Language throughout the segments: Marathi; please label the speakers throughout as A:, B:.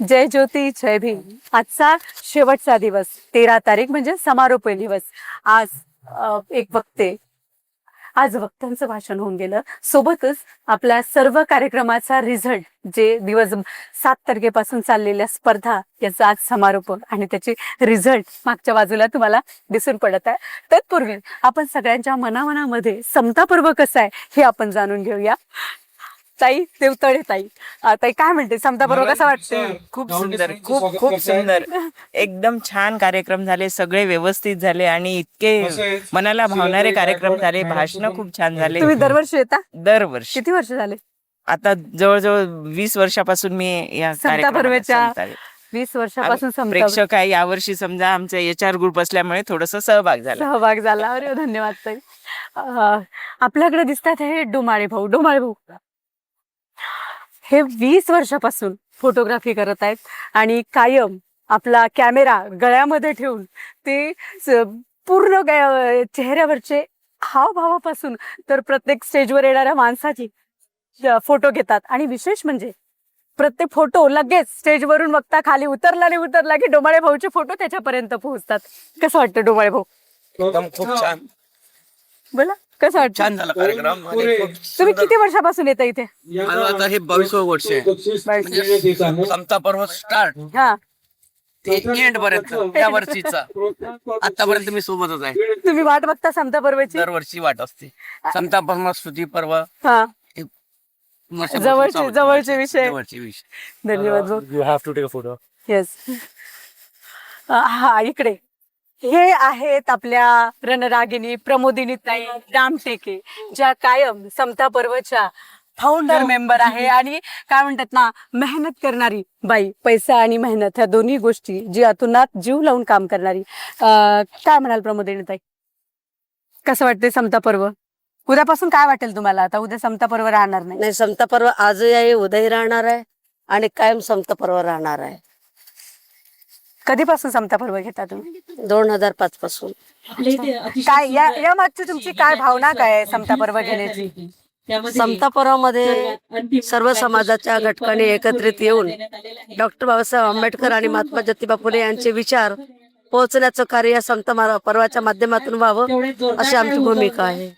A: जय ज्योती जय भीम. आजचा शेवटचा दिवस 13 तारीख म्हणजे समारोपीय दिवस. आज एक वक्ते आज वक्त्यांचं भाषण होऊन गेलं. सोबतच आपल्या सर्व कार्यक्रमाचा रिझल्ट जे दिवस 7 तारखेपासून चाललेल्या स्पर्धा याचा आज समारोप आणि त्याचे रिझल्ट मागच्या बाजूला तुम्हाला दिसून पडत आहे. तत्पूर्वी आपण सगळ्यांच्या मनामनामध्ये समता पर्व कसं आहे हे आपण जाणून घेऊया. ताई देवतळे ताई, ताई काय म्हणते समता पर्व कसं वाटते?
B: खूप सुंदर, खूप खूप सुंदर, एकदम छान कार्यक्रम झाले, सगळे व्यवस्थित झाले आणि इतके मनाला भावणारे कार्यक्रम झाले. भाषण खूप छान झाले.
A: तुम्ही दरवर्षी येता?
B: दरवर्षी.
A: किती वर्ष झाले?
B: आता जवळजवळ 20 वर्षापासून मी या
A: समता पर्वच्या
B: कार्यक्रमात
A: 20 वर्षापासून समता
B: प्रेक्षक आहे. यावर्षी समजा आमचा HR ग्रुप असल्यामुळे थोडस सहभाग झाला.
A: अरे धन्यवाद ताई. आपल्याकडे दिसतात हे डोमाळे भाऊ. डोमाळे भाऊ हे 20 वर्षापासून फोटोग्राफी करत आहेत आणि कायम आपला कॅमेरा गळ्यामध्ये ठेवून ते पूर्ण चेहऱ्यावरचे हावभावापासून तर प्रत्येक स्टेजवर येणाऱ्या माणसाची फोटो घेतात. आणि विशेष म्हणजे प्रत्येक फोटो लगेच स्टेजवरून बघता खाली उतरला की डोमाळे भाऊचे फोटो त्याच्यापर्यंत पोहोचतात. कसं वाटतं डोमाळे भाऊ?
C: एकदम खूप छान.
A: बोला कसं वाटतं?
C: छान झाला कार्यक्रम.
A: तुम्ही किती वर्षापासून येता इथे?
C: आता हे 22वं वर्ष आहे. म्हणजे समता पर्व स्टार्ट
A: हा,
C: ते एंड पर्यंत त्या वर्षीचा आतापर्यंत मी सोबतच आहे.
A: तुम्ही वाट बघता समता पर्वची?
C: दरवर्षी वाट असते. समता पर्व, स्तुती पर्व,
A: हा,
C: जवळचे
A: जवळचे विषय.
C: विषय.
A: धन्यवाद भाऊ.
D: You have to take a photo.
A: Yes. हा, इकडे हे आहेत आपल्या रणरागिणी प्रमोदिनी ताई रामटेके, ज्या कायम समता पर्वच्या फाउंडर मेंबर आहे आणि काय म्हणतात ना, मेहनत करणारी बाई. पैसा आणि मेहनत ह्या दोन्ही गोष्टी जी अतुनात जीव लावून काम करणारी. काय म्हणाल प्रमोदिनी ताई, कसं वाटते समता पर्व? उद्यापासून काय वाटेल तुम्हाला? आता उद्या समता पर्व राहणार नाही.
E: नाही, समता पर्व आजही आहे, उद्याही राहणार आहे आणि कायम समता पर्व राहणार आहे.
A: कधीपासून समता पर्व घेता तुम्ही?
E: 2005 पासून.
A: काय या मागची तुमची काय भावना काय आहे समता पर्व घेण्याची?
E: समता पर्वामध्ये सर्व समाजाच्या घटकांनी एकत्रित येऊन डॉक्टर बाबासाहेब आंबेडकर आणि महात्मा ज्योतिबा फुले यांचे विचार पोहोचण्याचं कार्य या समता पर्वाच्या माध्यमातून व्हावं अशी आमची भूमिका आहे.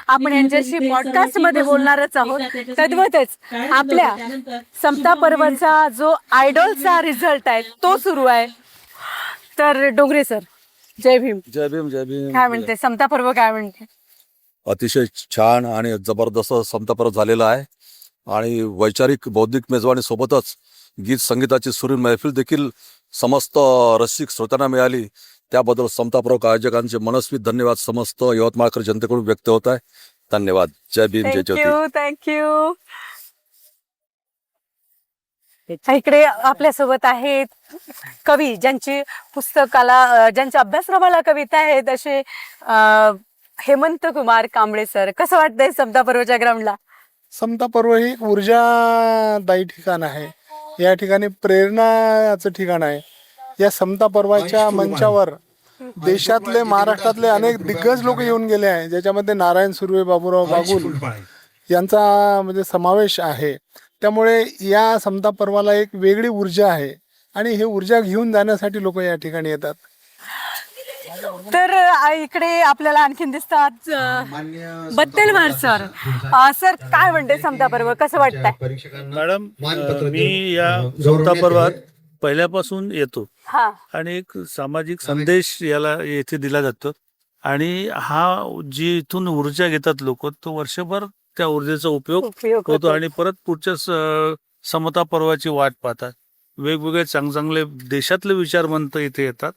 A: आपण यांच्याशी पॉडकास्ट मध्ये बोलणारच आहोत. तद्वतच आपल्या समता पर्वाचा जो आयडॉलचा रिझल्ट आहे तो सुरू आहे. तर डोंगरे सर, जय भीम.
F: जय भीम. जय भीम.
A: काय म्हणते समता पर्व? काय म्हणते?
F: अतिशय छान आणि जबरदस्त समता पर्व झालेला आहे आणि वैचारिक बौद्धिक मेजवानी सोबतच गीत संगीताची सुरील मैफिल देखील समस्त रसिक श्रोत्यांना मिळाली. त्याबद्दल समता पर्व आयोजकांचे मनस्वी धन्यवाद समस्त यवतमाळकर जनतेकडून व्यक्त होत आहे. धन्यवाद. जय भीम. जय ज्योती.
A: थँक्यू. इकडे आपल्यासोबत आहेत कवी, ज्यांची पुस्तकाला ज्यांच्या अभ्यासक्रमाला कविता आहेत, असे हेमंत कुमार कांबळे सर. कसं वाटतंय समता पर्वच्या ग्राउंडला?
G: समता पर्व ही एक ऊर्जादायी ठिकाण आहे. या ठिकाणी प्रेरणाचं ठिकाण आहे. या समता पर्वाच्या मंचावर देशातले, महाराष्ट्रातले अनेक दिग्गज लोक येऊन गेले आहे, ज्याच्यामध्ये नारायण सुर्वे, बाबूराव बागुल यांचा म्हणजे समावेश आहे. त्यामुळे या समता पर्वाला एक वेगळी ऊर्जा आहे आणि हे ऊर्जा घेऊन जाण्यासाठी लोक या ठिकाणी येतात.
A: तर इकडे आपल्याला आणखीन दिसतात बत्तेलवार सर. सर काय म्हणते समता पर्व कसं वाटतंय?
D: मॅडम, मी या समता पर्वात पहिल्यापासून येतो
A: हा,
D: आणि एक सामाजिक संदेश याला येथे दिला जातो आणि हा जी इथून ऊर्जा घेतात लोक, तो वर्षभर त्या ऊर्जेचा उपयोग होतो आणि परत पुढच्या समता पर्वाची वाट पाहतात. वेगवेगळे चांगले देशातले विचारवंत इथे येतात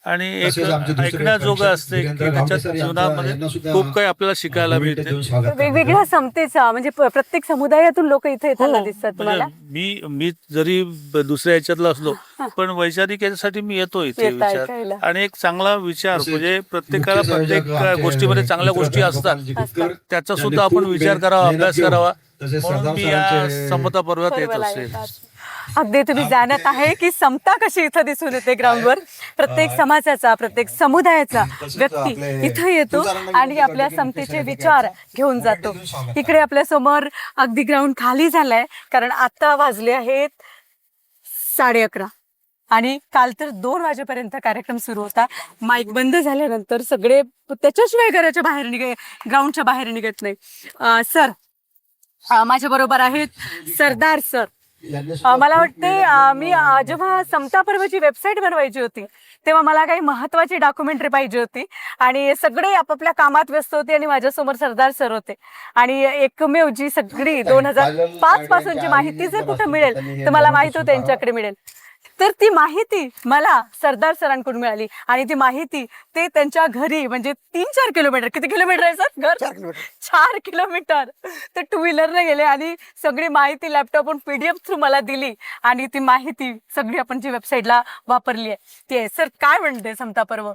D: आणि एक ऐकण्याजोगं असते की त्याच्या जीवनामध्ये खूप काही आपल्याला शिकायला मिळते.
A: वेगवेगळ्या समतेचा म्हणजे प्रत्येक समुदायातून लोक इथे येताना दिसतात तुम्हाला?
D: मी जरी दुसऱ्या याच्यातला असलो पण वैचारिक याच्यासाठी मी येतो इथे विचार आणि एक चांगला विचार म्हणजे प्रत्येकाला प्रत्येक गोष्टीमध्ये चांगल्या गोष्टी असतात, त्याचा सुद्धा आपण विचार करावा, अभ्यास करावा, म्हणून मी या समता पर्वात येत असते.
A: अगदी तुम्ही जाणत आहे की समता कशी इथं दिसून येते ग्राउंडवर. प्रत्येक समाजाचा, प्रत्येक समुदायाचा व्यक्ती इथं येतो आणि आपल्या समतेचे विचार घेऊन जातो. इकडे आपल्या समोर अगदी ग्राउंड खाली झालाय, कारण आता वाजले आहेत 11:30 आणि काल तर 2 वाजेपर्यंत कार्यक्रम सुरू होता. माईक बंद झाल्यानंतर सगळे त्याच्याशिवाय घराच्या बाहेर ग्राउंडच्या बाहेर निघत नाही. सर माझ्या बरोबर आहेत सरदार सर. मला वाटते मी जेव्हा समता पर्वची वेबसाईट बनवायची होती तेव्हा मला काही महत्वाची डॉक्युमेंटरी पाहिजे होती आणि सगळे आपापल्या कामात व्यस्त होते आणि माझ्यासमोर सरदार सर होते. आणि एकमेव जी सगळी 2005 पासूनची माहिती जर कुठं मिळेल तर मला माहिती होतं त्यांच्याकडे मिळेल. तर ती माहिती मला सरदार सरांकडून मिळाली आणि ती माहिती ते त्यांच्या घरी म्हणजे 3-4 किलोमीटर, किती किलोमीटर आहे सर घर? 4 किलोमीटर ते 2 व्हीलरने गेले आणि सगळी माहिती लॅपटॉपवरून PDF थ्रू मला दिली आणि ती माहिती सगळी आपण जी वेबसाईटला वापरली आहे ती आहे. सर काय म्हणते समता पर्व?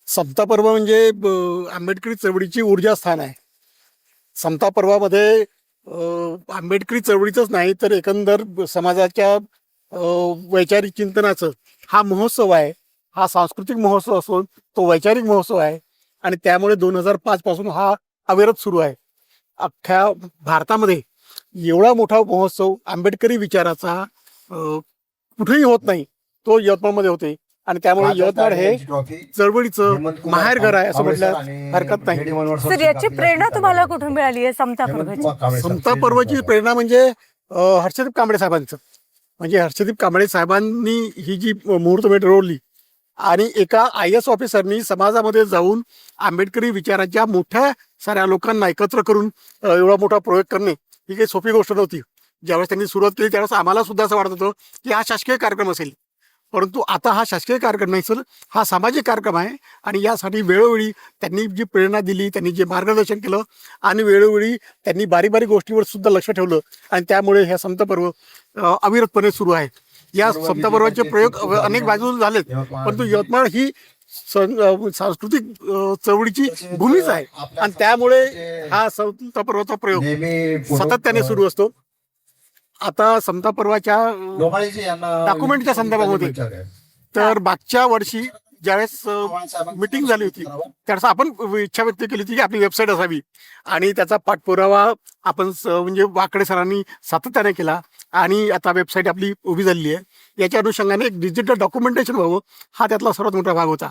G: समता पर्व म्हणजे आंबेडकरी चळवळीची ऊर्जास्थान आहे. समता पर्वामध्ये आंबेडकरी चळवळीचंच नाही तर एकंदर समाजाच्या वैचारिक चिंतनाचं हा महोत्सव आहे. हा सांस्कृतिक महोत्सव असून तो वैचारिक महोत्सव आहे आणि त्यामुळे 2005 पासून हा अविरत सुरू आहे. अख्ख्या भारतामध्ये एवढा मोठा महोत्सव आंबेडकरी विचाराचा कुठेही होत नाही. तो यवतमाळमध्ये होते आणि त्यामुळे यवतमाळ हे चळवळीचं माहेरघर आहे असं म्हटलं हरकत नाही.
A: सर याची प्रेरणा तुम्हाला कुठून मिळाली आहे समता पर्वाची?
G: समता पर्वाची प्रेरणा म्हणजे हर्षदीप कांबळे साहेबांचं. म्हणजे हर्षदीप कांबळे साहेबांनी ही जी मुहूर्तमेढ रोवली आणि एका IAS ऑफिसरनी समाजामध्ये जाऊन आंबेडकरी विचाराच्या मोठ्या साऱ्या लोकांना एकत्र करून एवढा मोठा प्रयोग करणे ही काही सोपी गोष्ट नव्हती. ज्यावेळेस त्यांनी सुरुवात केली त्यावेळेस आम्हाला सुद्धा असं वाटत होतं की हा शासकीय कार्यक्रम असेल, परंतु आता हा शासकीय कार्यक्रम नाही सर, हा सामाजिक कार्यक्रम आहे. आणि यासाठी वेळोवेळी त्यांनी जी प्रेरणा दिली, त्यांनी जे मार्गदर्शन केलं आणि वेळोवेळी त्यांनी बारीक बारीक गोष्टीवर सुद्धा लक्ष ठेवलं आणि त्यामुळे हे समता पर्व अविरतपणे सुरू आहे. या समता पर्वाचे प्रयोग अनेक बाजूला झालेत, परंतु यवतमाळ ही सांस्कृतिक चळवळीची भूमीच आहे आणि त्यामुळे हा समता पर्वाचा प्रयोग सातत्याने सुरू असतो. आता समता पर्वाच्या डॉक्युमेंटच्या संदर्भामध्ये तर मागच्या वर्षी ज्यावेळेस मीटिंग झाली होती त्यावेळेस आपण इच्छा व्यक्त केली होती की आपली वेबसाईट असावी आणि त्याचा पाठपुरावा आपण म्हणजे वाकडे सरांनी सातत्याने केला आणि आता वेबसाईट आपली उभी झालेली आहे. याच्या अनुषंगाने एक डिजिटल डॉक्युमेंटेशन व्हावं हा त्यातला सर्वात मोठा भाग होता.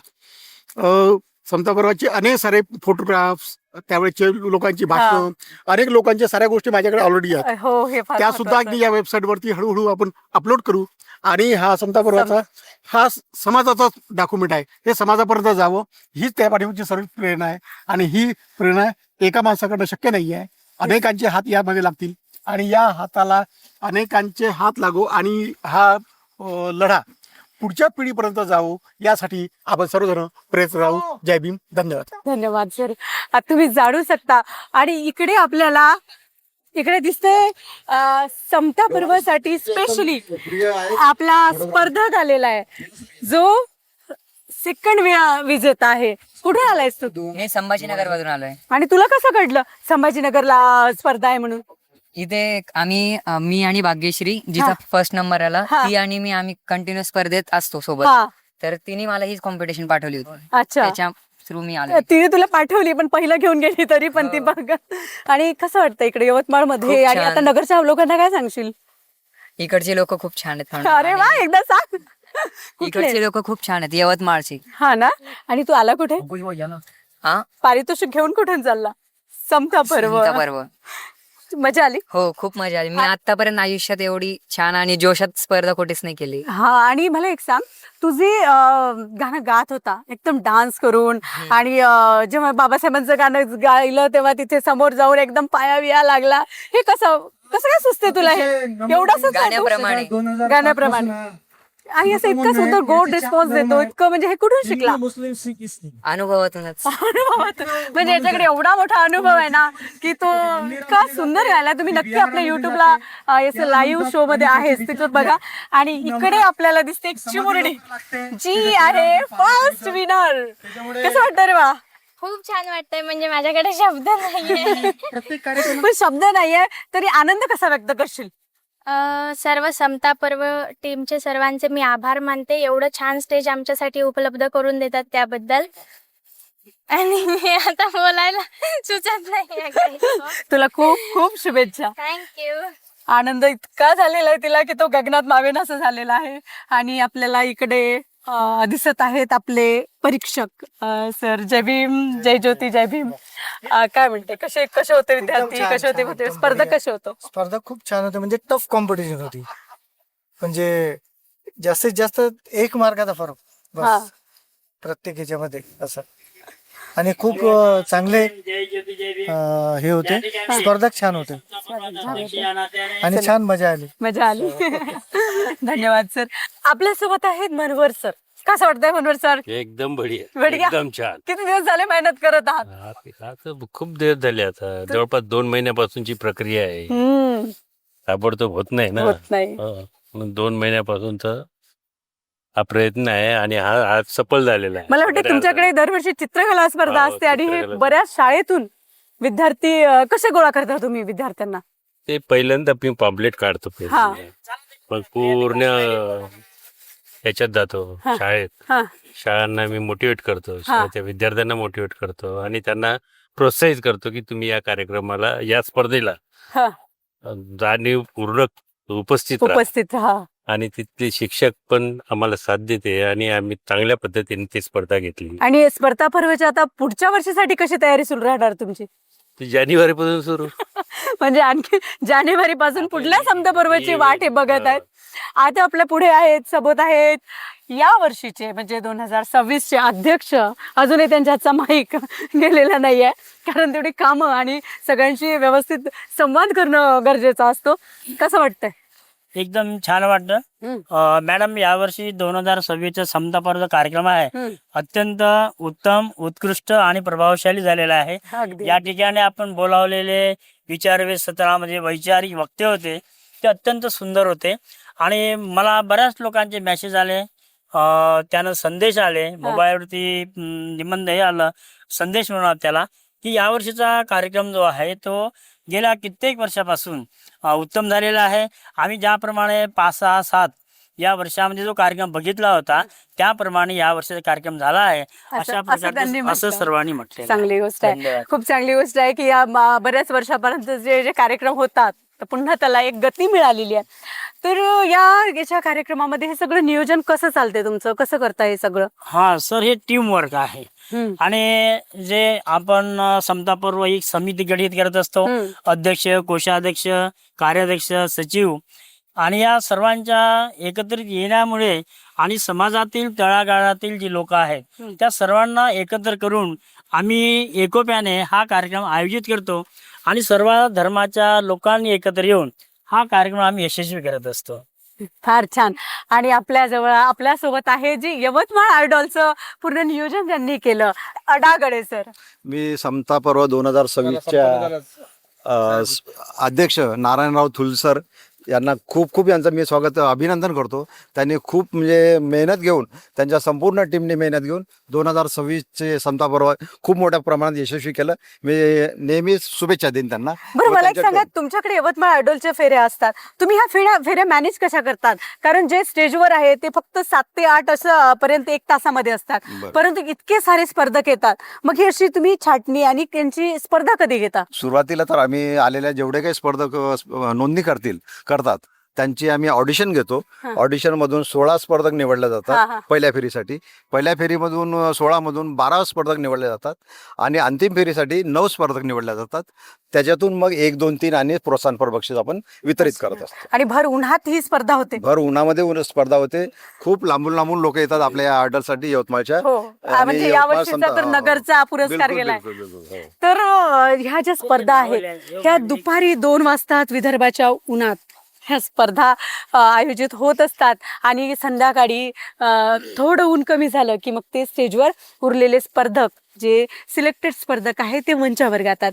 G: समता पर्वाचे अनेक सारे फोटोग्राफ्स, त्यावेळेचे लोकांची भाषणं, अनेक लोकांच्या साऱ्या गोष्टी माझ्याकडे ऑलरेडी आहेत.
A: हो हे फार
G: त्या सुद्धा अगदी या वेबसाईटवरती हळूहळू आपण अपलोड करू आणि हा समता पर्वाचा हा समाजाचा डॉक्युमेंट आहे. हे समाजापर्यंत जावं हीच त्या पाठीमागची सर्व प्रेरणा आहे आणि ही प्रेरणा एका माणसाकडनं शक्य नाही आहे. अनेकांचे हात यामध्ये लागतील आणि या हाताला अनेकांचे हात लागो आणि हा लढा पुढच्या पिढीपर्यंत जावो यासाठी आपण सर्वजण प्रयत्न राहू. जय भीम. धन्यवाद.
A: धन्यवाद सर. आता तुम्ही जाणू शकता आणि इकडे आपल्याला इकडे दिसतंय समता पर्वासाठी स्पेशली आपला स्पर्धक आलेला आहे जो सेकंड विजेता आहे. कुठे आलायस तू?
H: मी संभाजीनगर मधून आलोय.
A: आणि तुला कसं कळलं संभाजीनगरला स्पर्धा आहे म्हणून?
H: इथे मी आणि भाग्यश्री जिचा फर्स्ट नंबर आला ती आणि आम्ही कंटिन्यू स्पर्धेत असतो सोबत. तर तिने मला हीच कॉम्पिटिशन पाठवली होती.
A: अच्छा.
H: त्याच्या थ्रू मी आलो.
A: तिने तुला पाठवली पण पहिलं घेऊन गेली तरी पण ती बघ. आणि कसं वाटतं इकडे यवतमाळ मध्ये आणि आता नगरच्या लोकांना काय सांगशील?
H: इकडचे लोक खूप छान आहेत.
A: अरे वा एकदा सांग.
H: इकडचे लोक खूप छान आहेत यवतमाळचे.
A: हा ना. आणि तू आला कुठे?
H: हा
A: पारितोषिक घेऊन कुठून चालला? समता पर्व. मजा आली?
H: हो खूप मजा आली. मी आतापर्यंत आयुष्यात एवढी छान आणि जोशात स्पर्धा कुठेच नाही केली.
A: हा. आणि मला एक सांग, तुझे गाणं गात होता एकदम डान्स करून आणि जेव्हा बाबासाहेबांचं गाणं गायलं तेव्हा तिथे समोर जाऊन एकदम पाया बिया लागला. हे कसं काय सुचते तुला हे एवढं? गाण्याप्रमाणे आणि असं इतकं सुंदर गोड रिस्पॉन्स देतो इतकं, म्हणजे हे कुठून शिकला?
H: अनुभवातूनच.
A: म्हणजे याच्याकडे एवढा मोठा अनुभव आहे ना की तो इतका सुंदर गायला. तुम्ही नक्की आपल्या युट्यूबला लाईव्ह शो मध्ये आहेस तिथं बघा. आणि इकडे आपल्याला दिसते एक चिमुरडी जी आहे फर्स्ट विनर. कसं वाटतं रे वा?
I: खूप छान वाटतंय. म्हणजे माझ्याकडे शब्द नाहीये.
A: पण शब्द नाहीये तरी आनंद कसा व्यक्त करशील?
I: सर्व समता पर्व टीमचे सर्वांचे मी आभार मानते. एवढं छान स्टेज आमच्यासाठी उपलब्ध करून देतात त्याबद्दल. आणि मी आता बोलायला सुचत नाही.
A: तुला खूप खूप शुभेच्छा.
I: थँक्यू.
A: आनंद इतका झालेला आहे तिला की तो गगनात मावेनासा झालेला आहे. आणि आपल्याला इकडे दिसत आहेत आपले परीक्षक सर. जय भीम, जय ज्योती, जय भीम. काय म्हणते, कसे कसे होते विद्यार्थी, कसे होते स्पर्धक, कसे होतो?
J: स्पर्धा खूप छान होते. म्हणजे टफ कॉम्पिटिशन होती. म्हणजे जास्तीत जास्त 1 मार्काचा फरक
A: हा.
J: बस प्रत्येक ह्याच्यामध्ये असं. आणि खूप चांगले हे होते. स्पर्धक छान होते आणि छान मजा आली.
A: मजा आली. धन्यवाद सर. आपल्यासोबत आहेत मनोहर सर. कसं वाटतंय मनोहर सर?
K: एकदम बढिया,
A: बढिया.
K: एकदम छान.
A: किती दिवस झाले मेहनत करत आहात?
K: आता खूप दिवस झाले. आता जवळपास 2 महिन्यापासूनची प्रक्रिया आहे. ताबडतोब होत नाही ना.
A: होत नाही.
K: म्हणून 2 महिन्यापासूनचा हा प्रयत्न आहे आणि हा आज सफल झालेला आहे.
A: मला वाटतं तुमच्याकडे दरवर्षी चित्रकला स्पर्धा
K: हो,
A: असते आणि हे
K: चित्रकला.
A: बऱ्याच शाळेतून विद्यार्थी कसे गोळा करता तुम्ही विद्यार्थ्यांना?
K: ते पहिल्यांदा मी पॉम्पलेट काढतो पहिले.
A: हा.
K: मग पूर्ण याच्यात जातो
A: हा.
K: शाळेत.
A: हा.
K: शाळांना मी मोटिवेट करतो, शाळेच्या विद्यार्थ्यांना मोटिवेट करतो आणि त्यांना प्रोत्साहित करतो की तुम्ही या कार्यक्रमाला, या स्पर्धेला
A: हा.
K: जाणीवपूर्वक उपस्थित राहा.
A: उपस्थित राहा.
K: आणि तिथले शिक्षक पण आम्हाला साथ देते आणि आम्ही चांगल्या पद्धतीने ती स्पर्धा घेतली.
A: आणि स्पर्धा पर्वाच्या आता पुढच्या वर्षासाठी कशी तयारी सुरू राहणार तुमची?
K: ती जानेवारी पासून सुरू.
A: म्हणजे आणखी जानेवारी पासून पुढल्या समता पर्वाची वाट हे बघत आहेत. आता आपल्या पुढे आहेत, सोबत आहेत या वर्षीचे म्हणजे 2026चे अध्यक्ष. अजूनही त्यांच्या हातचा माईक गेलेला नाहीये कारण तेवढी कामं आणि सगळ्यांशी व्यवस्थित संवाद करणं गरजेचा असतो. कसं वाटतंय?
L: एकदम छान वाटतं. मॅडम, यावर्षी 2026चा समता पर्व कार्यक्रम आहे अत्यंत उत्तम, उत्कृष्ट आणि प्रभावशाली झालेला आहे.
A: अगदी.
L: या ठिकाणी आपण बोलावलेले विचारवेध सत्रामध्ये वैचारिक वक्ते होते ते अत्यंत सुंदर होते. आणि मला बऱ्याच लोकांचे मेसेज आले, त्यानं संदेश आले, मोबाईलवरती निबंध हे आलं, संदेश म्हणून त्याला, की यावर्षीचा कार्यक्रम जो आहे तो गेल्या कित्येक वर्षापासून उत्तम झालेला आहे. आम्ही ज्याप्रमाणे 5, 6, 7 या वर्षामध्ये जो कार्यक्रम बघितला होता त्याप्रमाणे या वर्षाचा कार्यक्रम झाला आहे अशा प्रकारचे असं सर्वांनी म्हटलं.
A: चांगली गोष्ट आहे.
L: धन्यवाद.
A: खूप चांगली गोष्ट आहे की या बऱ्याच वर्षापर्यंत जे जे कार्यक्रम होतात तर पुन्हा त्याला एक गती मिळालेली आहे. तर याच्या कार्यक्रमामध्ये हे सगळं नियोजन कसं चालतंय तुमचं? कसं करताय हे सगळं?
L: हा सर, हे टीम वर्क आहे. आणि जे आपण समता पर्व एक समिती गठीत करत असतो, अध्यक्ष, कोषाध्यक्ष, कार्याध्यक्ष, सचिव, आणि या सर्वांच्या एकत्रित येण्यामुळे आणि समाजातील तळागाळातील जी लोक आहेत त्या सर्वांना एकत्र करून आम्ही एकोप्याने हा कार्यक्रम आयोजित करतो आणि सर्व धर्माच्या लोकांनी एकत्र येऊन हा कार्यक्रम आम्ही यशस्वी करत असतो.
A: फार छान. आणि आपल्यासोबत आहे जी यवतमाळ आयडॉलचं पूर्ण नियोजन ज्यांनी केलं, अडागडे सर.
F: मी समता पर्व 2026च्या अध्यक्ष नारायणराव थुलसर यांना खूप खूप यांचं मी अभिनंदन करतो. त्यांनी खूप म्हणजे मेहनत घेऊन, त्यांच्या संपूर्ण टीमने मेहनत घेऊन 2026चे समता पर्व खूप मोठ्या प्रमाणात यशस्वी केलं. मी नेहमीच शुभेच्छा देईन त्यांना.
A: बरं, मला एक सांगा, तुमच्याकडे यवतमाळ आयडॉलच्या फेऱ्या असतात, तुम्ही ह्या फेऱ्या मॅनेज कशा करतात? कारण जे स्टेजवर आहे ते फक्त 7 ते 8 असं पर्यंत 1 तासामध्ये असतात, परंतु इतके सारे स्पर्धक येतात. मग ही अशी तुम्ही छाटणी आणि त्यांची स्पर्धा कधी घेता?
F: सुरुवातीला तर आम्ही आलेल्या जेवढे काही स्पर्धक नोंदणी करतात त्यांची आम्ही ऑडिशन घेतो. ऑडिशन मधून 16 स्पर्धक निवडले जातात पहिल्या फेरीसाठी. पहिल्या फेरीमधून 16 मधून 12 स्पर्धक निवडले जातात आणि अंतिम फेरीसाठी 9 स्पर्धक निवडले जातात. त्याच्यातून मग 1, 2, 3 आणि प्रोत्साहनपर बक्षीस आपण वितरित करत असतो.
A: आणि भर उन्हात ही स्पर्धा होते.
F: भर उन्हामध्ये स्पर्धा होते. खूप लांबून लोक येतात आपल्या या ऑर्डरसाठी यवतमाळच्या.
A: म्हणजे यावर्षीचा तर नगरचा पुरस्कार गेलाय. तर ह्या ज्या स्पर्धा आहेत ह्या दुपारी 2 वाजता विदर्भाच्या उन्हात ह्या स्पर्धा आयोजित होत असतात आणि संध्याकाळी थोडं ऊन कमी झालं की मग ते स्टेजवर उरलेले स्पर्धक, जे सिलेक्टेड स्पर्धक आहेत ते मंचावर गातात.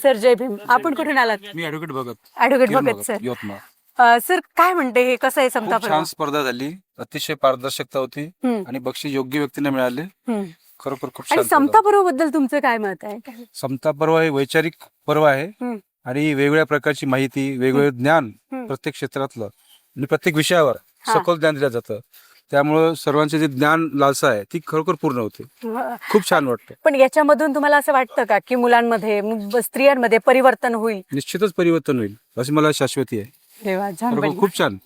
A: सर, जय भीम. आपण कुठून आलात?
M: मी advocate
A: Bhagat sir.
M: Yavatmal.
A: Sir, काय म्हणते, हे कसं आहे समता पर्व?
M: छान स्पर्धा झाली, अतिशय पारदर्शकता होती आणि बक्षीस योग्य व्यक्तीला मिळाले. खरोखर खूप
A: आणि
M: छान.
A: समता पर्व बद्दल तुमचं काय मत आहे?
M: समता पर्व हे वैचारिक पर्व आहे आणि वेगवेगळ्या प्रकारची माहिती, वेगवेगळे ज्ञान प्रत्येक क्षेत्रातलं आणि प्रत्येक विषयावर सखोल ज्ञान दिलं जातं. त्यामुळं सर्वांचे जे ज्ञान लालसा आहे ती खरोखर पूर्ण होते. खूप छान वाटतं.
A: पण याच्यामधून तुम्हाला असं वाटतं का की मुलांमध्ये स्त्रियांमध्ये परिवर्तन होईल?
M: निश्चितच परिवर्तन होईल अशी मला शाश्वती आहे.
A: देवा, छान,
M: खरोखर
A: बढिया.
M: खूप छान.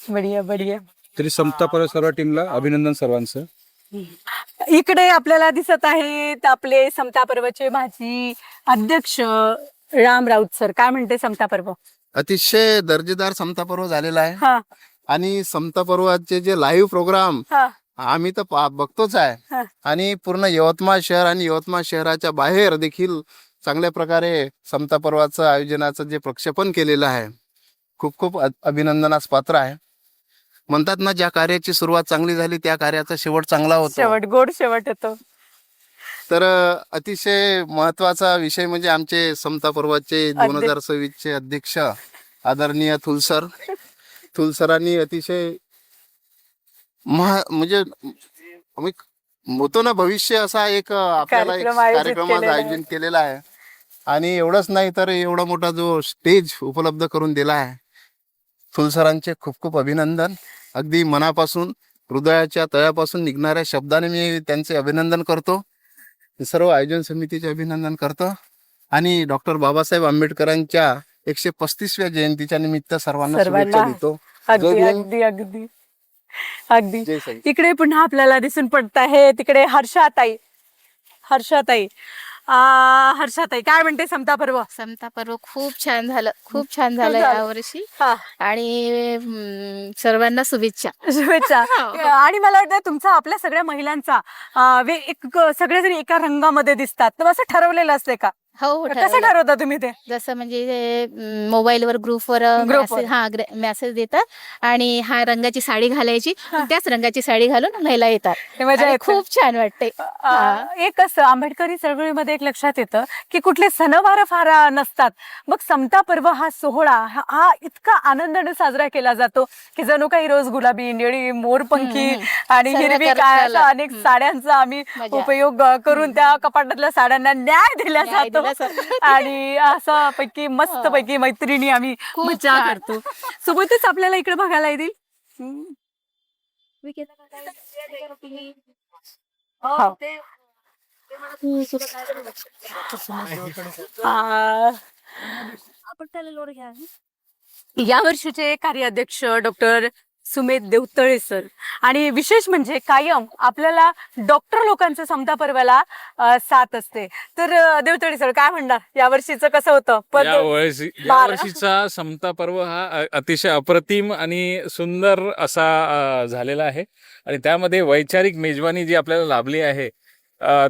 A: बढिया बढिया.
M: तरी समता पर्व सर्व टीमला अभिनंदन सर्वांचं.
A: इकडे आपल्याला दिसत आहेत आपले समता पर्वचे माजी अध्यक्ष राम राऊत सर. काय म्हणते समता पर्व?
N: अतिशय दर्जेदार समता पर्व झालेला आहे.
A: हा
N: आणि समता पर्वाचे जे लाईव्ह प्रोग्राम
A: हा
N: आम्ही तर बघतोच आहे.
A: हा.
N: आणि पूर्ण यवतमाळ शहर आणि यवतमाळ शहराच्या बाहेर देखील चांगल्या प्रकारे समता पर्वाचं आयोजनाचं जे प्रक्षेपण केलेलं आहे खूप खूप अभिनंदनास पात्र आहे. म्हणतात ना, ज्या कार्याची सुरुवात चांगली झाली त्या कार्याचा शेवट चांगला होतो.
A: शेवट गोड शेवट होतो.
N: तर अतिशय महत्वाचा विषय म्हणजे आमचे समता पर्वाचे 2026 चे अध्यक्ष आदरणीय थुलसरांनी अतिशय म्हणजे आम्ही होतो ना भविष्य असा एक आपल्याला एक कार्यक्रमाचं आयोजन केलेला आहे. आणि एवढंच नाही तर एवढा मोठा जो स्टेज उपलब्ध करून दिला आहे, थुलसरांचे खूप खूप अभिनंदन. अगदी मनापासून हृदयाच्या तळ्यापासून निघणाऱ्या शब्दाने मी त्यांचे अभिनंदन करतो. सर्व आयोजन समितीचे अभिनंदन करतो. आणि डॉक्टर बाबासाहेब आंबेडकरांच्या 135व्या जयंतीच्या निमित्त सर्वांना शुभेच्छा देतो.
A: अगदी अगदी अगदी अगदी. इकडे पुन्हा आपल्याला दिसून पडत आहे तिकडे हर्षाताई. हर्षाताई काय म्हणते समता पर्व?
O: समता पर्व खूप छान झालं, खूप छान झालं यावर्षी. आणि सर्वांना शुभेच्छा.
A: शुभेच्छा. आणि मला वाटतं तुमचा आपल्या सगळ्या महिलांचा सगळेजण एका रंगामध्ये दिसतात, तर असं ठरवलेलं असते का?
O: हो,
A: कसं ठरवता तुम्ही ते?
O: जसं म्हणजे मोबाईलवर ग्रुपवर मेसेज देतात आणि हा रंगाची साडी घालायची, त्याच रंगाची साडी घालून महिला येतात. आणि खूप छान वाटते.
A: एक असं आंबेडकरी चळवळीमध्ये एक लक्षात येतं की कुठले सणवार फार नसतात, मग समता पर्व हा सोहळा हा इतका आनंदाने साजरा केला जातो की जणू काही रोज गुलाबी, निळी, मोरपंखी आणि हिरवी काय अनेक साड्यांचा आम्ही उपयोग करून त्या कपाटातल्या साड्यांना न्याय दिला जातो. आणि असं पैकी मस्त पैकी मैत्रिणी आम्ही मजा करतो. सोबतच आपल्याला इकडे बघायला येतील या वर्षीचे कार्याध्यक्ष डॉक्टर सुमेध देवतळे सर. आणि विशेष म्हणजे कायम आपल्याला डॉक्टर लोकांचं समता पर्वाला साथ असते. तर देवतळे सर काय म्हणणार, या वर्षीचं कसं होतं?
K: या वर्षीचा समता पर्व हा अतिशय अप्रतिम आणि सुंदर असा झालेला आहे. आणि त्यामध्ये वैचारिक मेजवानी जी आपल्याला लाभली आहे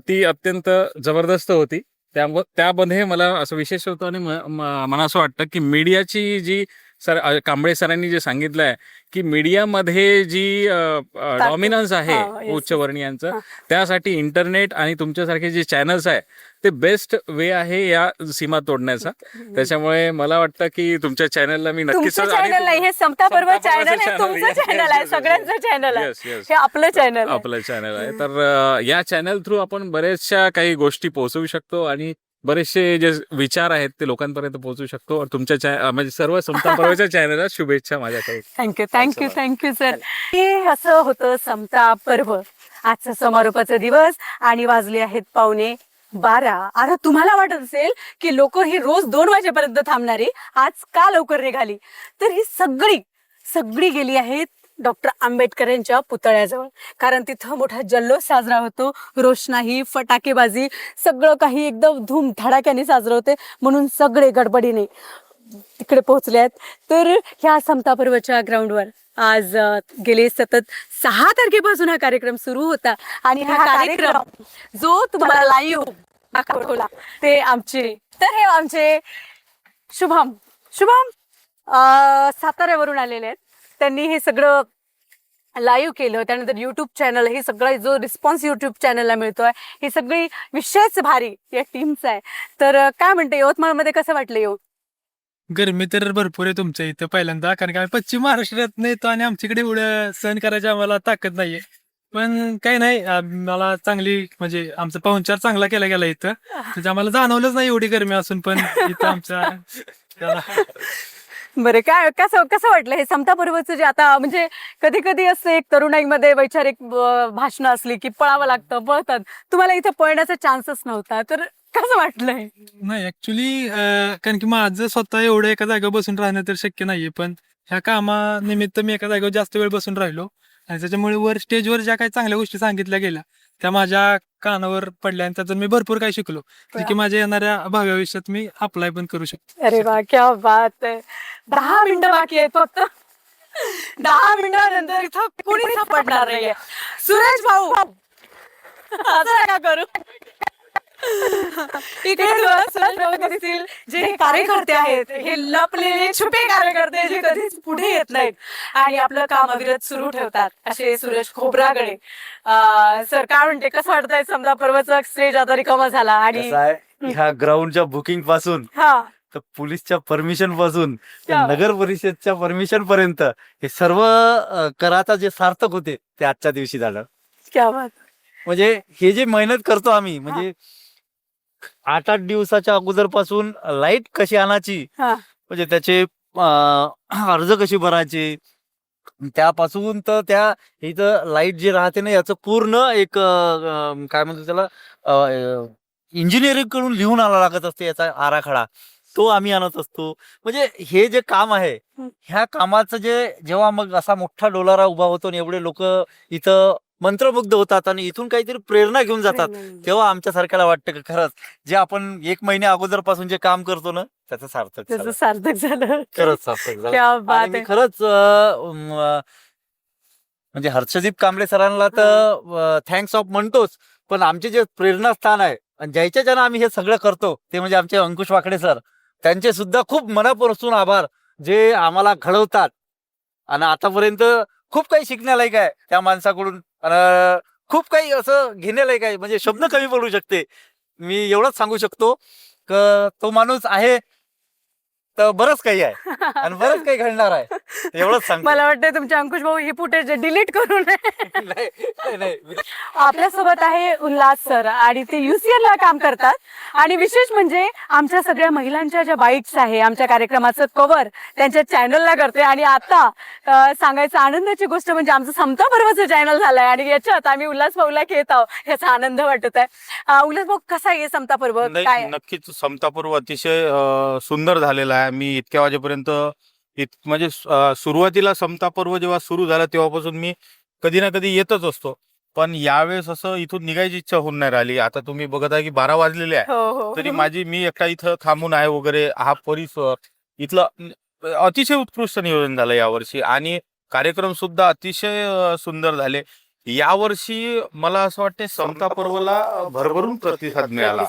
K: ती अत्यंत जबरदस्त होती. त्यामध्ये मला असं विशेष होतं आणि मला असं वाटतं की मीडियाची जी कांबळे सरांनी जे सांगितलं आहे की मीडियामध्ये जी डॉमिनन्स आहे उच्चवर्णीयांचं, त्यासाठी इंटरनेट आणि तुमच्यासारखे जे चॅनल्स आहे ते बेस्ट वे आहे या सीमा तोडण्याचा. त्याच्यामुळे मला वाटतं की तुमच्या चॅनलला मी नक्कीच,
A: हे समता पर्व चॅनल आहे, तुमचं चॅनल आहे, सगळ्यांचं चॅनल आहे, हे आपलं चॅनल आहे. तर या चॅनल थ्रू आपण बऱ्याचशा काही गोष्टी पोहोचवू शकतो आणि बरेचसे जे विचार आहेत ते लोकांपर्यंत पोहोचू शकतो. तुमच्या म्हणजे सर्व समता पर्वाच्या चॅनलला शुभेच्छा माझ्याकडे. Thank you sir. हे असं होतं समता पर्व. आजचा समारोपाचा दिवस आणि वाजले आहेत 11:15. आता तुम्हाला वाटत असेल की लोक ही रोज 2 वाजेपर्यंत थांबणारी आज का लवकर निघाली, तर ही सगळी गेली आहेत डॉक्टर आंबेडकरांच्या पुतळ्याजवळ. कारण तिथं मोठा जल्लोष साजरा होतो, रोषणाई, फटाकेबाजी, सगळं काही एकदम धूम धडाक्याने साजरं होते. म्हणून सगळे गडबडीने तिकडे पोहोचले आहेत. तर ह्या समता पर्वाच्या ग्राउंडवर आज गेले सतत 6 तारखेपासून हा कार्यक्रम सुरू होता. आणि हा कार्यक्रम जो तुम्हाला लाईव्ह दाखवला ते हे आमचे शुभम साताऱ्यावरून आलेले आहेत. त्यांनी हे सगळं लाईव्ह केलं. त्यानंतर युट्यूब चॅनल, हे सगळं जो रिस्पॉन्स युट्यूब चॅनलला मिळतोय, ही सगळी विशेष भारी या टीमचा आहे. तर काय म्हणते, यवतमाळमध्ये कसं वाटलं येऊन?
P: गरमी तर भरपूर आहे तुमच्या इथं पहिल्यांदा, कारण की आम्ही पश्चिम महाराष्ट्रात येतो आणि आमच्याकडे एवढं सहन करायची आम्हाला ताकद नाहीये. पण काही नाही मला चांगली म्हणजे आमचा पाहुणचार चांगला केला गेला इथं म्हणजे आम्हाला जाणवलंच नाही एवढी गरमी असून पण इथं आमच्या त्याला
A: बरं, काय कसं कसं वाटलं हे समता पर्वचं जे आता म्हणजे कधी कधी असं एक तरुणाईमध्ये वैचारिक भाषणं असली की पळावं लागतं, पळतात. तुम्हाला इथं पळण्याचा चान्सच नव्हता, तर कसं वाटलंय?
P: नाही ऍक्च्युली कारण की माझं स्वतः एवढं एका जागेवर बसून राहणं तर शक्य नाहीये, पण ह्या कामानिमित्त मी एका जागेवर जास्त वेळ बसून राहिलो आणि त्याच्यामुळे वर स्टेजवर ज्या काही चांगल्या गोष्टी सांगितल्या गेल्या त्या माझ्या कानावर पडल्या आणि त्यातून मी भरपूर काही शिकलो, जे की माझ्या येणाऱ्या भावी आयुष्यात मी अप्लाय पण करू शकतो.
A: अरे वा, क्या बात आहे. 10 मिनिटं बाकी आहेत फक्त. 10 मिनिटानंतर इथं कोणी सापडणार नाहीये. सुरेश भाऊ असं नका करू. इकडे सुरेश भाऊ दिसतील, जे हे कार्यकर्ते आहेत, हे लपलेले छुपे कार्यकर्ते जे कधीच पुढे येत नाहीत आणि आपलं काम अविरत सुरू ठेवतात, असे सुरेश खोब्रागडे. सर काय म्हणते, कसं वाटतंय समजा पर्वचा स्टेज आता रिकामा झाला आणि
Q: ह्या ग्राउंडच्या बुकिंग पासून
A: हा
Q: तर पोलीसच्या परमिशन पासून तर
A: क्या?
Q: नगर परिषदच्या परमिशन पर्यंत हे सर्व कराचा जे सार्थक होते ते आजच्या दिवशी झालं.
A: क्या बात.
Q: म्हणजे हे जे मेहनत करतो आम्ही म्हणजे 8-8 दिवसाच्या अगोदर पासून लाईट कशी आणायची
A: हा
Q: म्हणजे त्याचे अर्ज कशी भरायचे त्यापासून तर त्या इथं लाईट जे राहते ना याचं पूर्ण एक काय म्हणतो त्याला इंजिनिअरिंग कडून लिहून आणावं लागत असते याचा आराखडा, तो आम्ही आणत असतो. म्हणजे हे जे काम आहे ह्या कामाचं जे जेव्हा मग असा मोठा डोलारा उभा होतो आणि एवढे लोक इथं मंत्रमुग्ध होतात आणि इथून काहीतरी प्रेरणा घेऊन जातात, तेव्हा आमच्या सारख्याला वाटतं की खरंच जे आपण 1 महिन्या अगोदर पासून जे काम करतो ना त्याचं सार्थक
A: त्याचं
Q: झालं.
A: सार्थक झालं.
Q: खरंच सार्थक झालं.
A: क्या
Q: आणि
A: बात
Q: मी
A: आहे.
Q: खरंच म्हणजे हर्षदीप कांबळे सरांना तर थँक्स ऑफ म्हणतोच, पण आमचे जे प्रेरणास्थान आहे आणि ज्याच्या ज्यानं आम्ही हे सगळं करतो ते म्हणजे आमचे अंकुश वाकडे सर, त्यांचे सुद्धा खूप मनापासून आभार, जे आम्हाला घडवतात आणि आतापर्यंत खूप काही शिकण्यालायक आहे त्या माणसाकडून आणि खूप काही असं घेण्यालायक आहे, म्हणजे शब्द कमी पडू शकते. मी एवढंच सांगू शकतो की तो माणूस आहे तर बरंच काही आहे आणि बरंच काही घडणार आहे, एवढंच सांगतो.
A: मला वाटतंय तुमचे अंकुश भाऊ हे फुटेज डिलीट करू नये.
Q: नाही.
A: आपल्यासोबत आहे उल्हास सर आणि ते UCL ला काम करतात आणि विशेष म्हणजे आमच्या सगळ्या महिलांच्या ज्या बाईट्स आहे आमच्या कार्यक्रमाचं कव्हर त्यांच्या चॅनलला करते. आणि आता सांगायचं आनंदाची गोष्ट म्हणजे आमचं समता पर्वचं चॅनल झालंय आणि याच्यात आम्ही उल्हास भाऊला घेत आहोत, याचा आनंद वाटत आहे. उल्हास भाऊ कसा आहे समता पर्व, काय
K: नाही, नक्कीच समता पर्व अतिशय सुंदर झालेला आहे. मी इतक्या वाजेपर्यंत म्हणजे सुरुवातीला समता पर्व जेव्हा सुरू झाला तेव्हापासून मी कधी ना कधी येतच असतो, पण यावेळेस असं इथून निघायची इच्छा होऊन नाही राहिली. आता तुम्ही बघत आहे की 12 वाजलेले आहे, तरी मी एकटा इथं थांबून आहे वगैरे. हा परिसर इथलं अतिशय उत्कृष्ट नियोजन झालं यावर्षी आणि कार्यक्रम सुद्धा अतिशय सुंदर झाले. यावर्षी मला असं वाटतं समता पर्वला भरभरून प्रतिसाद मिळाला.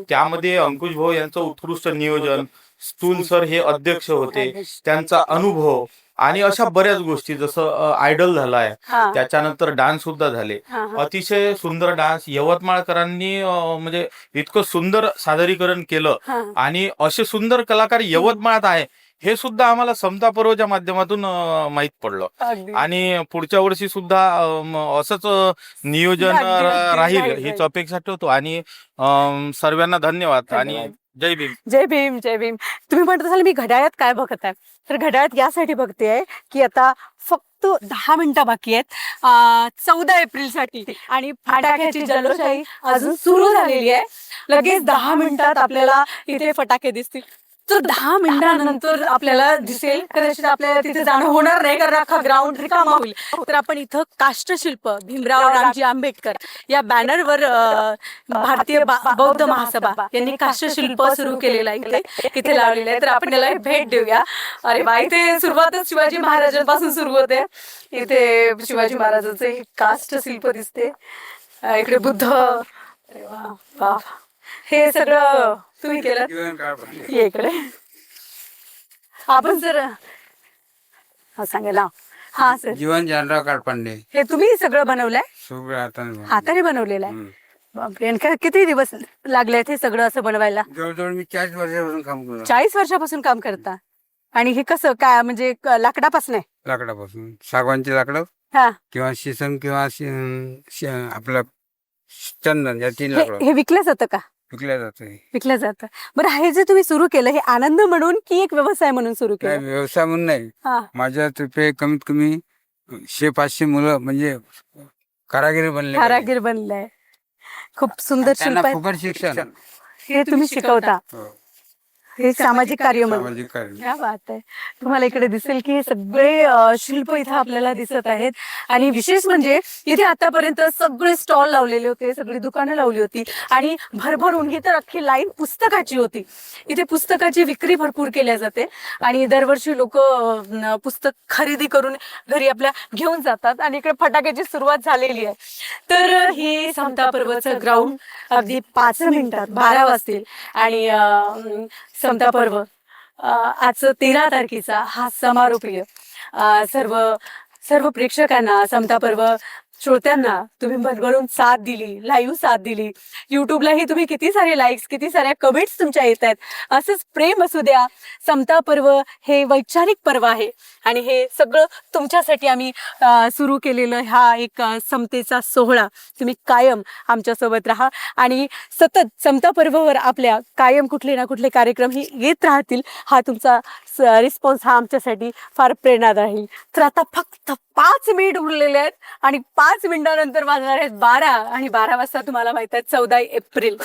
K: त्यामध्ये अंकुश भाऊ यांचं उत्कृष्ट नियोजन, स्टूल सर हे अध्यक्ष होते, त्यांचा अनुभव आणि अशा बऱ्याच गोष्टी, जसं आयडल झालाय, त्याच्यानंतर डान्स सुद्धा झाले. अतिशय सुंदर डान्स यवतमाळकरांनी म्हणजे इतकं सुंदर सादरीकरण केलं आणि असे सुंदर कलाकार यवतमाळात आहे हे सुद्धा आम्हाला समता पर्वच्या माध्यमातून माहित पडलं. आणि पुढच्या वर्षी सुद्धा असंच नियोजन राहील हीच अपेक्षा ठेवतो. आणि सर्वांना धन्यवाद आणि जय भीम.
A: जय भीम. जय भीम. तुम्ही म्हणत असाल मी घड्याळात काय बघत आहे, तर घड्याळात यासाठी बघतेय की आता फक्त 10 मिनिटं बाकी आहेत 14 एप्रिलसाठी आणि फटाक्याची जल्लोषाही अजून सुरू झालेली आहे. लगेच 10 मिनिटात आपल्याला इथे फटाके दिसतील. तर 10 मिनिटांनंतर आपल्याला दिसेल, कदाचित आपल्याला तिथे जाणं होणार नाही कारण अख्खा ग्राउंड रिकामा होईल. तर आपण इथं काष्टशिल्प भीमराव रामजी आंबेडकर या बॅनरवर भारतीय बौद्ध महासभा यांनी काष्टशिल्प सुरू केलेलं आहे, इथे लावलेलं आहे. तर आपण याला भेट देऊया. अरे वा, इथे सुरुवातच शिवाजी महाराजांपासून सुरू होते. इथे शिवाजी महाराजांचे काष्टशिल्प दिसते, इकडे बुद्ध. अरे वा वा, हे सगळं तुम्ही केलं इकडे. आपण सर सांगायला हा सर
R: जीवन जानराव काळपांडे,
A: हे तुम्ही सगळं बनवलंय,
R: सगळं
A: हाताने बनवलेलं आहे. बापरे, आणि किती दिवस लागले हे सगळं असं बनवायला?
R: जवळजवळ मी 40 वर्षापासून काम करतो.
A: 40 वर्षापासून काम करता. आणि हे कसं काय म्हणजे लाकडापासून आहे?
R: लाकडापासून, सागवानची लाकडं
A: हा.
R: किंवा शिसम किंवा आपलं चंदन या तीन लाकडं
A: हे विकलं जातं का?
R: विकल्या जाते.
A: विकलं जातं. बरं, हे जे तुम्ही सुरू केलं हे आनंद म्हणून की एक व्यवसाय म्हणून सुरू
R: नाही,
A: केलं?
R: व्यवसाय म्हणून नाही.
A: हा.
R: माझ्यातर्फे कमीत कमी 100-500 मुलं म्हणजे कारागीर बनले पाहिजे.
A: कारागीर बनलाय. खूप सुंदर
R: त्यांना
A: शिल्प आहे.
R: फुकट शिक्षण.
A: हे तुम्ही शिकवता.
R: हो.
A: हे सामाजिक कार्य म्हणून.
R: सामाजिक कार्य.
A: क्या बात आहे. तुम्हाला इकडे दिसेल की हे सगळे शिल्प इथं आपल्याला दिसत आहेत आणि विशेष म्हणजे इथे आतापर्यंत सगळे स्टॉल लावलेले होते, सगळी दुकानं लावली होती आणि भरभरून ही तर अख्खी लाईन पुस्तकाची होती. इथे पुस्तकाची विक्री भरपूर केल्या जाते आणि दरवर्षी लोक पुस्तक खरेदी करून घरी आपल्या घेऊन जातात आणि इकडे फटाक्याची सुरुवात झालेली आहे. तर हे समता पर्वचं ग्राउंड अगदी 5 मिनिटात 12 वाजतील आणि समता पर्व आज 13 तारखेचा हा समारोपीय सर्व प्रेक्षकांना, समता पर्व श्रोत्यांना तुम्ही भरभरून साथ दिली, लाईव्ह साथ दिली. युट्यूबलाही तुम्ही किती सारे लाईक्स, किती साऱ्या कमेंट्स तुमच्या येत आहेत. असंच प्रेम असू द्या. समता पर्व हे वैचारिक पर्व आहे आणि हे सगळं तुमच्यासाठी आम्ही सुरू केलेलं हा एक समतेचा सोहळा. तुम्ही कायम आमच्यासोबत राहा आणि सतत समता पर्ववर आपल्या कायम कुठले ना कुठले कार्यक्रम हे येत राहतील. हा तुमचा रिस्पॉन्स हा आमच्यासाठी फार प्रेरणादायी राहील. तर आता फक्त 5 मिनिट उरलेले आहेत आणि 5 मिनिटानंतर वाजणार आहेत 12 आणि 12 वाजता तुम्हाला माहित आहे 14 एप्रिल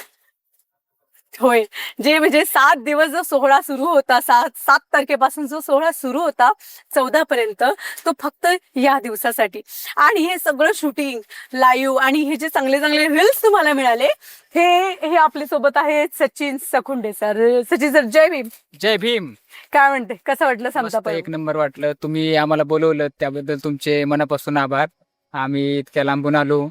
A: होय, जे म्हणजे 7 दिवस जो सोहळा सुरू होता, 7 तारखेपासून जो सोहळा सुरू होता 14 पर्यंत, तो फक्त या दिवसासाठी. आणि हे सगळं शूटिंग लाईव्ह आणि हे जे चांगले चांगले रील्स तुम्हाला मिळाले हे आपल्या सोबत आहेत सचिन सखुंडे सर. सचिन सर, जय भीम.
S: जय भीम.
A: काय म्हणते, कसं वाटलं समता
S: मस्त,
A: पर्व?
S: एक नंबर वाटलं. तुम्ही आम्हाला बोलवलं त्याबद्दल तुमचे मनापासून आभार. आम्ही इतक्या लांबून आलो,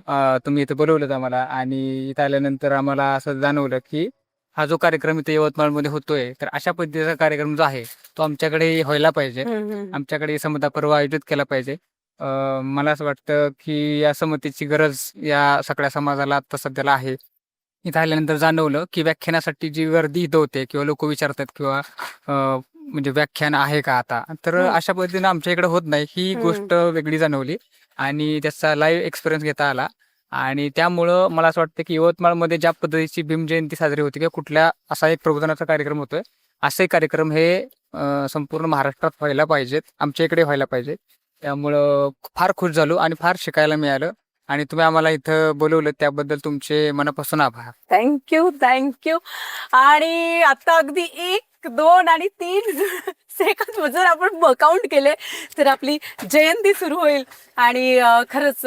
S: तुम्ही इथं बोलवलं आम्हाला आणि इथं आल्यानंतर आम्हाला असं जाणवलं की हा जो कार्यक्रम इथे यवतमाळमध्ये होतोय तर अशा पद्धतीचा कार्यक्रम जो आहे तो आमच्याकडे व्हायला पाहिजे. आमच्याकडे समता पर्व आयोजित केला पाहिजे. मला असं वाटतं की या समतेची गरज या सगळ्या समाजाला आता सध्याला आहे. इथं आल्यानंतर जाणवलं की व्याख्यानासाठी जी गर्दी इथं होते किंवा लोक विचारतात किंवा म्हणजे व्याख्यान आहे का आता, तर अशा पद्धतीनं आमच्या इकडे होत नाही. ही गोष्ट वेगळी जाणवली आणि त्याचा लाईव्ह एक्सपिरियन्स घेता आला आणि त्यामुळं मला असं वाटतं की यवतमाळमध्ये ज्या पद्धतीची भीम जयंती साजरी होती किंवा कुठल्या असा एक प्रबोधनाचा कार्यक्रम होतोय, असे कार्यक्रम हे संपूर्ण महाराष्ट्रात व्हायला पाहिजेत, आमच्या इकडे व्हायला पाहिजे. त्यामुळं फार खुश झालो आणि फार शिकायला मिळालं आणि तुम्ही आम्हाला इथं बोलवलं त्याबद्दल तुमचे मनापासून आभार.
A: थँक्यू. आणि आता अगदी 1, 2 आणि 3 सेकंद जर आपण काउंट केले तर आपली जयंती सुरू होईल. आणि खरंच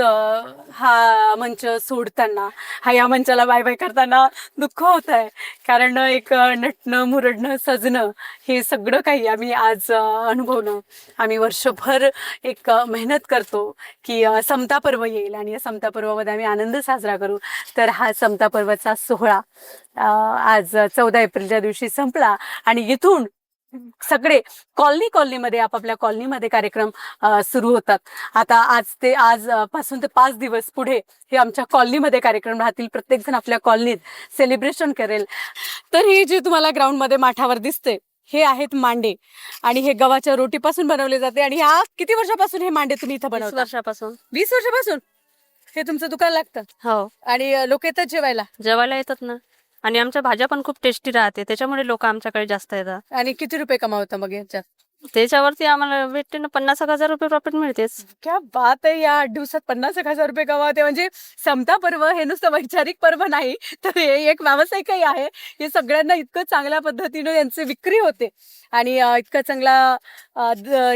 A: हा मंच सोडताना, या मंचाला बाय बाय करताना दुःख होत आहे. कारण एक नटणं, मुरडणं, सजणं हे सगळं काही आम्ही आज अनुभवलं. आम्ही वर्षभर एक मेहनत करतो की समता पर्व येईल आणि या समता पर्वामध्ये आम्ही आनंद साजरा करू. तर हा समता पर्वाचा सोहळा आज 14 एप्रिलच्या दिवशी संपला आणि इथून सगळे कॉलनीमध्ये आपापल्या कॉलनीमध्ये कार्यक्रम सुरू होतात. आता आज पासून ते 5 दिवस पुढे हे आमच्या कॉलनीमध्ये कार्यक्रम राहतील. प्रत्येक जण आपल्या कॉलनीत सेलिब्रेशन करेल. तर हे जे तुम्हाला ग्राउंडमध्ये माठावर दिसते हे आहेत मांडे आणि हे गव्हाच्या रोटीपासून बनवले जाते. आणि ह्या किती वर्षापासून हे मांडे तुम्ही इथं बनवता?
E: 20 वर्षापासून.
A: 20 वर्षापासून हे तुमचं दुकान लागतं?
E: हो.
A: आणि लोक येतात जेवायला
E: येतात ना. आणि आमच्या भाज्या पण खूप टेस्टी राहते, त्याच्यामुळे लोक आमच्याकडे जास्त येतात.
A: आणि किती रुपये कमावता मग याच्यात?
E: त्याच्यावरती आम्हाला भेटते ना 50,000 रुपये प्रॉफिट मिळतेच.
A: क्या बात आहे. या 8 दिवसात 50,000 रुपये कमावते म्हणजे समता पर्व हे नुसतं वैचारिक पर्व नाही तर हे एक व्यावसायिकही आहे. हे सगळ्यांना इतकं चांगल्या पद्धतीने यांची विक्री होते आणि इतकं चांगला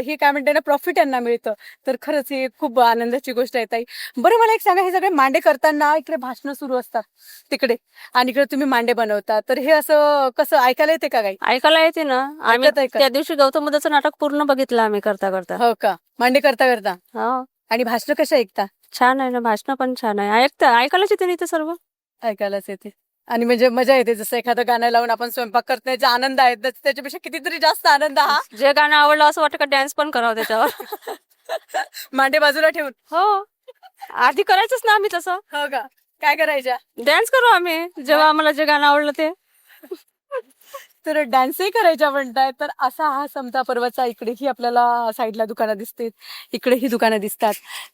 A: हे काय म्हणते ना प्रॉफिट यांना मिळतं. तर खरंच ही खूप आनंदाची गोष्ट आहे ताई. बरं, मला एक सांगा, हे सगळे मांडे करताना इकडे भाषणं सुरू असतात तिकडे आणि इकडे तुम्ही मांडे बनवता, तर हे असं कसं ऐकायला येते का काही?
E: ऐकायला येते ना. आम्ही त्या दिवशी गौतम बुद्धाचं नाटक पूर्ण बघितलं आम्ही करता.
A: हो का? मांडे करता.
E: हो.
A: आणि भाषण कशा ऐकता?
E: छान आहे ना, भाषण पण छान आहे. ऐकायलाच येते नाही ते सर्व.
A: ऐकायलाच येते आणि म्हणजे मजा येते. जसं एखादं गाणं लावून आपण स्वयंपाक करण्याचा आनंद आहे त्याच्यापेक्षा कितीतरी जास्त आनंद हा.
E: जे गाणं आवडलं असं वाटतं का डान्स पण करावं त्याच्यावर.
A: मांडे बाजूला ठेवून.
E: हो, आधी करायचंच ना आम्ही तसं.
A: हो का? काय करायच्या?
E: डान्स करू आम्ही जेव्हा आम्हाला जे गाणं आवडलं ते.
A: तर डान्सही करायच्या म्हणताय. तर असा हा समता पर्वाचा इकडेही आपल्याला साईडला दुकानं दिसते, इकडेही दुकानं दिसतात.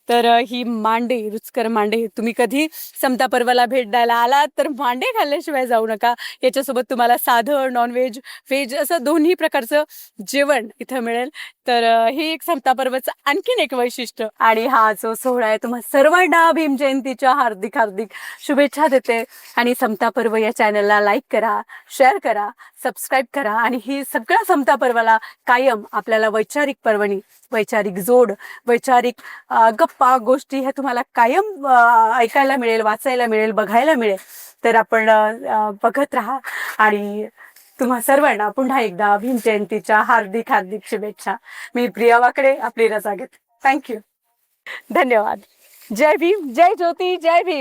A: तर ही मांडे, रुचकर मांडे, तुम्ही कधी समता पर्वाला भेट द्यायला आलात तर मांडे खाल्ल्याशिवाय जाऊ नका. याच्यासोबत तुम्हाला साधं नॉनव्हेज, व्हेज असं दोन्ही प्रकारचं जेवण इथं मिळेल. तर हे एक समता पर्वाचं आणखीन एक वैशिष्ट्य. आणि हा जो सोहळा आहे तुम्हा सर्वांना भीम जयंतीच्या हार्दिक हार्दिक शुभेच्छा देते. आणि समता पर्व या चॅनलला लाईक करा, शेअर करा, सबस्क्राईब करा. आणि ही सगळ्या समता पर्वाला कायम आपल्याला वैचारिक पर्वणी, वैचारिक जोड, वैचारिक गप्पा गोष्टी ह्या तुम्हाला कायम ऐकायला मिळेल, वाचायला मिळेल, बघायला मिळेल. तर आपण बघत राहा. आणि तुम्हा सर्वांना पुन्हा एकदा भीम जयंतीच्या हार्दिक हार्दिक शुभेच्छा. मी प्रिया वाकडे आपली रजा घेते. थँक्यू, धन्यवाद. जय भीम, जय ज्योती, जय भीम.